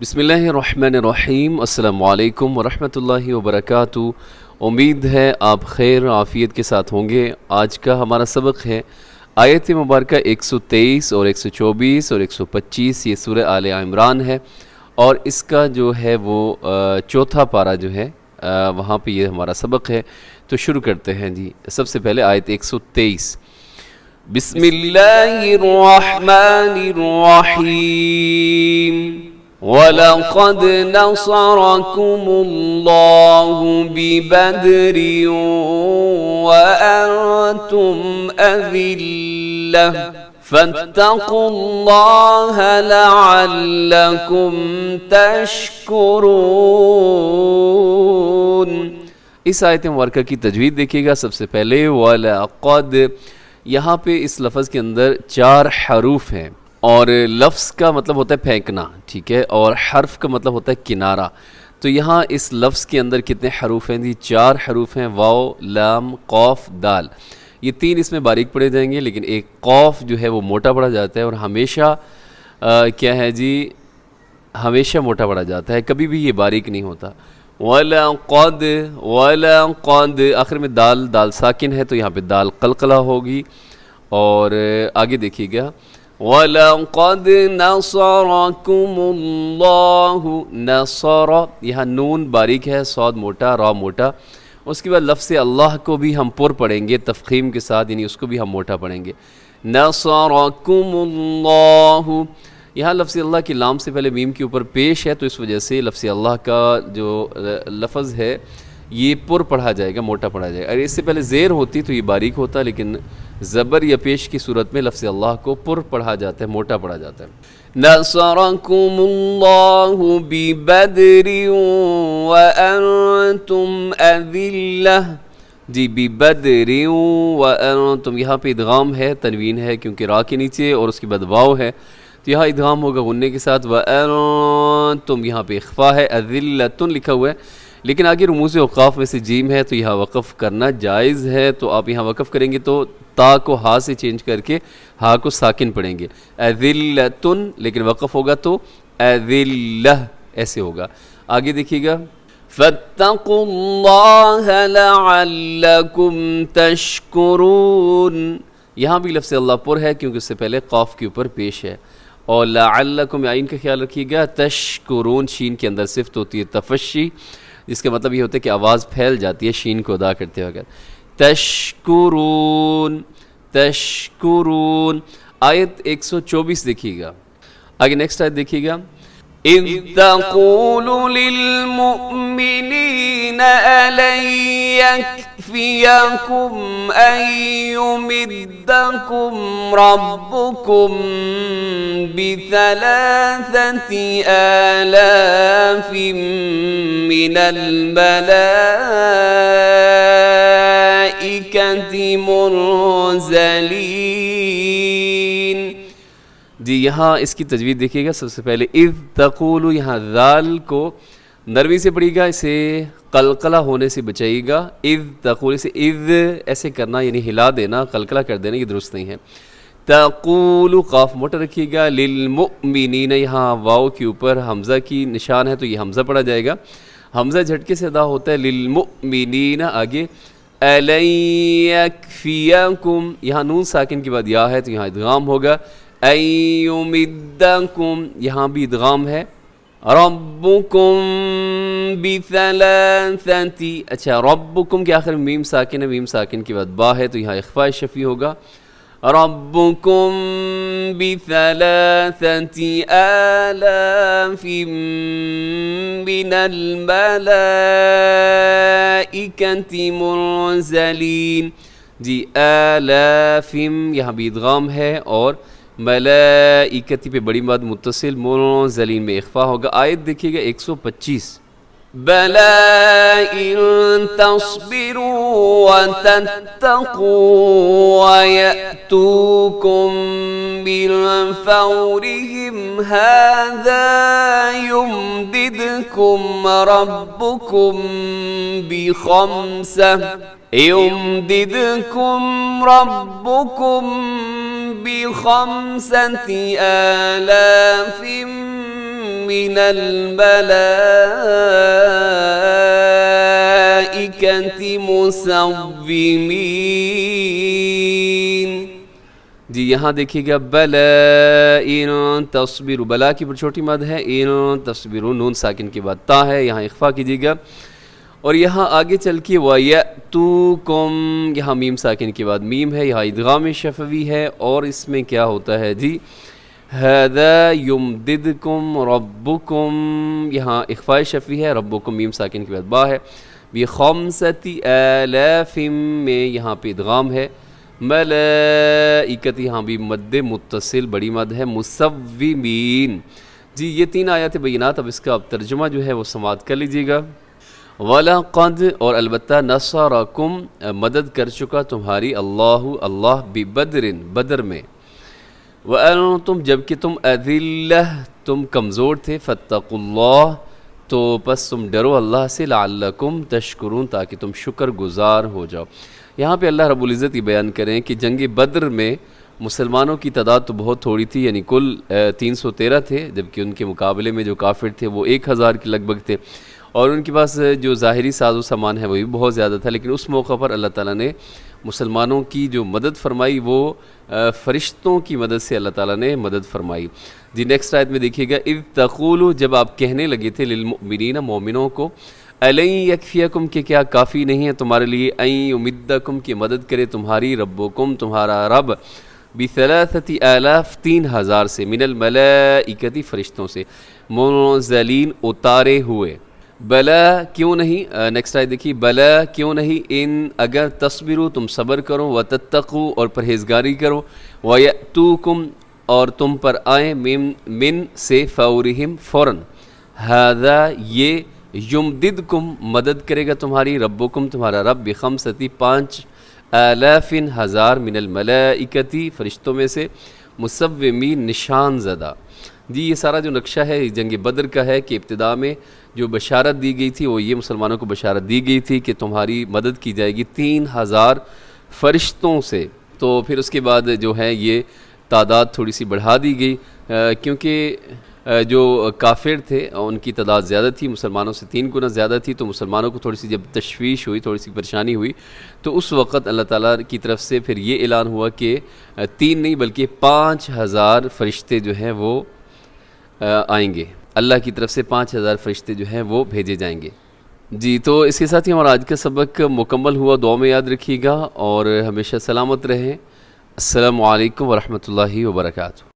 بسم اللہ الرحمن الرحیم۔ السلام علیکم ورحمۃ اللہ وبرکاتہ۔ امید ہے آپ خیر عافیت کے ساتھ ہوں گے۔ آج کا ہمارا سبق ہے آیت مبارکہ 123 اور 124 اور 125۔ یہ سورہ آل عمران ہے اور اس کا جو ہے وہ چوتھا پارہ جو ہے وہاں پہ یہ ہمارا سبق ہے۔ تو شروع کرتے ہیں جی۔ سب سے پہلے آیت 123۔ بسم اللہ الرحمن الرحیم۔ وَلَقَدْ نَصَرَكُمُ اللَّهُ بِبَدْرٍ وَأَنْتُمْ أَذِلَّةٌ فَاتَّقُوا اللَّهَ لَعَلَّكُمْ تَشْكُرُونَ۔ اس آیت مبارکہ کی تجوید دیکھیے گا۔ سب سے پہلے وَلَقَدْ، یہاں پہ اس لفظ کے اندر 4 حروف ہیں، اور لفظ کا مطلب ہوتا ہے پھینکنا، ٹھیک ہے، اور حرف کا مطلب ہوتا ہے کنارہ۔ تو یہاں اس لفظ کے اندر کتنے حروف ہیں جی؟ 4 حروف ہیں، واو، لام، قاف، دال۔ یہ 3 اس میں باریک پڑے جائیں گے، لیکن ایک قاف جو ہے وہ موٹا پڑا جاتا ہے، اور ہمیشہ کیا ہے جی، ہمیشہ موٹا پڑا جاتا ہے، کبھی بھی یہ باریک نہیں ہوتا۔ وَلَقَدْ، وَلَقَدْ، آخر میں دال ساکن ہے، تو یہاں پہ دال قلقلہ ہوگی۔ اور آگے دیکھیے گا، وَلَقَدْ نَصَرَكُمُ اللَّهُ، نصر، یہاں نون باریک ہے، صاد موٹا، را موٹا۔ اس کے بعد لفظ اللہ کو بھی ہم پر پڑھیں گے تفخیم کے ساتھ، یعنی اس کو بھی ہم موٹا پڑھیں گے۔ نَصَرَكُمُ اللَّهُ، یہاں لفظ اللہ کی لام سے پہلے میم کے اوپر پیش ہے، تو اس وجہ سے لفظ اللہ کا جو لفظ ہے یہ پر پڑھا جائے گا، موٹا پڑھا جائے گا۔ اگر اس سے پہلے زیر ہوتی تو یہ باریک ہوتا، لیکن زبر یا پیش کی صورت میں لفظ اللہ کو پر پڑھا جاتا ہے، موٹا پڑھا جاتا ہے۔ نَصَرَكُمُ اللَّهُ بِبَدْرٍ وَأَنْتُمْ أَذِلَّةٌ، جی بِبَدْرٍ وَأَنْتُمْ، یہاں پہ ادغام ہے، تنوین ہے کیونکہ را کے نیچے، اور اس کے بعد واو ہے، تو یہاں ادغام ہوگا غنّے کے ساتھ۔ وَأَنْتُمْ، یہاں پہ اخفا ہے، أَذِلَّةٌ لکھا ہوا ہے، لیکن آگے رموز اوقاف میں سے جیم ہے، تو یہاں وقف کرنا جائز ہے، تو آپ یہاں وقف کریں گے تو تا کو ہا سے چینج کر کے ہا کو ساکن پڑھیں گے، أَذِلَّةٌ، لیکن وقف ہوگا تو أَذِلَّةٌ ایسے ہوگا۔ آگے دیکھیے گا، فَاتَّقُوا اللَّهَ لَعَلَّكُمْ تَشْكُرُونَ، یہاں بھی لفظ اللہ پر ہے کیونکہ اس سے پہلے قاف کے اوپر پیش ہے۔ اور لعلکم، عین کا خیال رکھیے گا، تشکرون، شین کے اندر صفت ہوتی ہے تفشی، جس کا مطلب یہ ہوتا ہے کہ آواز پھیل جاتی ہے شین کو ادا کرتے وقت۔ تشکرون، تشکرون۔ آیت 124 دیکھیے گا، آگے نیکسٹ آیت دیکھیے گا، اِذْ تَقُولُ لِلْمُؤْمِنِينَ أَلَنْ يَكْفِيَكُمْ أَنْ يُمِدَّكُمْ رَبُّكُمْ بِثَلَاثَةِ آلَافٍ مِّنَ الْمَلَائِكَةِ مُنزَلِينَ۔ جی یہاں اس کی تجوید دیکھیے گا۔ سب سے پہلے اذ تقول، یہاں ذال کو نرمی سے پڑھیے گا، اسے قلقلہ ہونے سے بچائیے گا۔ اذ تقول، اسے اذ ایسے کرنا، یعنی ہلا دینا، قلقلہ کر دینا، یہ درست نہیں ہے۔ تقول، قاف موٹا رکھیے گا۔ للمؤمنین، یہاں واو کے اوپر حمزہ کی نشان ہے، تو یہ حمزہ پڑھا جائے گا، حمزہ جھٹکے سے ادا ہوتا ہے۔ للمؤمنین، آگے أَلَنْ يَكْفِيَكُمْ، یہاں نون ساکن کے بعد یا ہے، تو یہاں ادغام ہوگا۔ أَن يُمِدَّكُمْ، یہاں بھی ادغام ہے۔ رَبُّكُمْ بِثَلَاثَةِ، اچھا رَبُّكُمْ کے آخر میں میم ساکن ہے، میم ساکن کے بعد با ہے، تو یہاں اخفاء شفی ہوگا۔ رَبُّكُمْ بِثَلَاثَةِ آلَافٍ مِّنَ الْمَلَائِكَةِ مُنزَلِينَ، جی آلاف، یہاں بھی ادغام ہے، اور ملائکتی پہ بڑی ماد متصل، منزلین میں اخفا ہوگا۔ آیت دیکھیے گا 125، بَلَىٰ إِن تَصْبِرُوا وَتَتَّقُوا وَيَأْتُوكُم مِّن فَوْرِهِمْ هَٰذَا يُمْدِدْكُمْ رَبُّكُم بِخَمْسَةِ آلَافٍ من الملائكة مسومين. جی یہاں دیکھیے گا بلا ان تصبروا، بلا کی پر چھوٹی مد ہے، ان تصبروا نون ساکن کے بعد تا ہے، یہاں اخفا کیجیے گا. اور یہاں آگے چل کے وَيَأْتُوكُمْ، یہاں میم ساکن کے بعد میم ہے، یہاں ادغام شفوی ہے. اور اس میں کیا ہوتا ہے جی هَذَا يُمْدِدْكُمْ رَبُّكُمْ، یہاں اخفاء شفوی ہے، ربکم میم ساکن کے بعد با ہے. بِخَمْسَةِ آلَافٍ میں یہاں پہ ادغام ہے. ملائکت یہاں بھی مد متصل بڑی مد ہے. مسومین. جی یہ 3 آیات بینات. اب اس کا اب ترجمہ جو ہے وہ سماعت کر لیجیے گا. وَلَقَدْ، اور البتہ نَصَرَكُمْ مدد کر چکا تمہاری اللہ بِبَدْرٍ بدر میں. وَأَنْتُمْ جبکہ تم أَذِلَّةٌ تم کمزور تھے. فَاتَّقُوا اللَّهَ تو پس تم ڈرو اللہ سے. لَعَلَّكُمْ تَشْكُرُونَ تاکہ تم شکر گزار ہو جاؤ. یہاں پہ اللہ رب العزت یہ بیان کریں کہ جنگ بدر میں مسلمانوں کی تعداد تو بہت تھوڑی تھی، یعنی کل 313 تھے، جبکہ ان کے مقابلے میں جو کافر تھے وہ 1000 کے لگ بھگ تھے. اور ان کے پاس جو ظاہری ساز و سامان ہے وہ بھی بہت زیادہ تھا. لیکن اس موقع پر اللہ تعالیٰ نے مسلمانوں کی جو مدد فرمائی وہ فرشتوں کی مدد سے اللہ تعالیٰ نے مدد فرمائی. جی نیکسٹ آیت میں دیکھیے گا اذ تقولوا جب آپ کہنے لگے تھے للمؤمنین مومنوں کو الن یکفیکم کہ کیا کافی نہیں ہے تمہارے لیے ان یمدکم کہ مدد کرے تمہاری ربکم تمہارا رب بثلاثۃ آلاف 3000 سے من الملائکۃ فرشتوں سے منزلین اتارے ہوئے. بلا کیوں نہیں، نیکسٹ آیت دیکھیے بلا کیوں نہیں ان اگر تصبروا تم صبر کرو وتتقوا اور پرہیزگاری کرو ویأتوکم اور تم پر آئیں من سے فورہم فوراً. ھذا یہ یمددکم مدد کرے گا تمہاری ربکم تمہارا رب بخمسۃ 5000 من الملائکۃ فرشتوں میں سے مسومین نشان زدہ. جی یہ سارا جو نقشہ ہے جنگ بدر کا ہے کہ ابتدا میں جو بشارت دی گئی تھی وہ یہ مسلمانوں کو بشارت دی گئی تھی کہ تمہاری مدد کی جائے گی 3000 فرشتوں سے. تو پھر اس کے بعد جو ہے یہ تعداد تھوڑی سی بڑھا دی گئی کیونکہ جو کافر تھے ان کی تعداد زیادہ تھی، مسلمانوں سے 3 گنا زیادہ تھی. تو مسلمانوں کو تھوڑی سی جب تشویش ہوئی، تھوڑی سی پریشانی ہوئی، تو اس وقت اللہ تعالیٰ کی طرف سے پھر یہ اعلان ہوا کہ 3 نہیں بلکہ 5000 فرشتے جو ہیں وہ آئیں گے. اللہ کی طرف سے 5000 فرشتے جو ہیں وہ بھیجے جائیں گے. جی تو اس کے ساتھ ہی ہمارا آج کا سبق مکمل ہوا. دعا میں یاد رکھیے گا اور ہمیشہ سلامت رہیں. السلام علیکم ورحمۃ اللہ وبرکاتہ.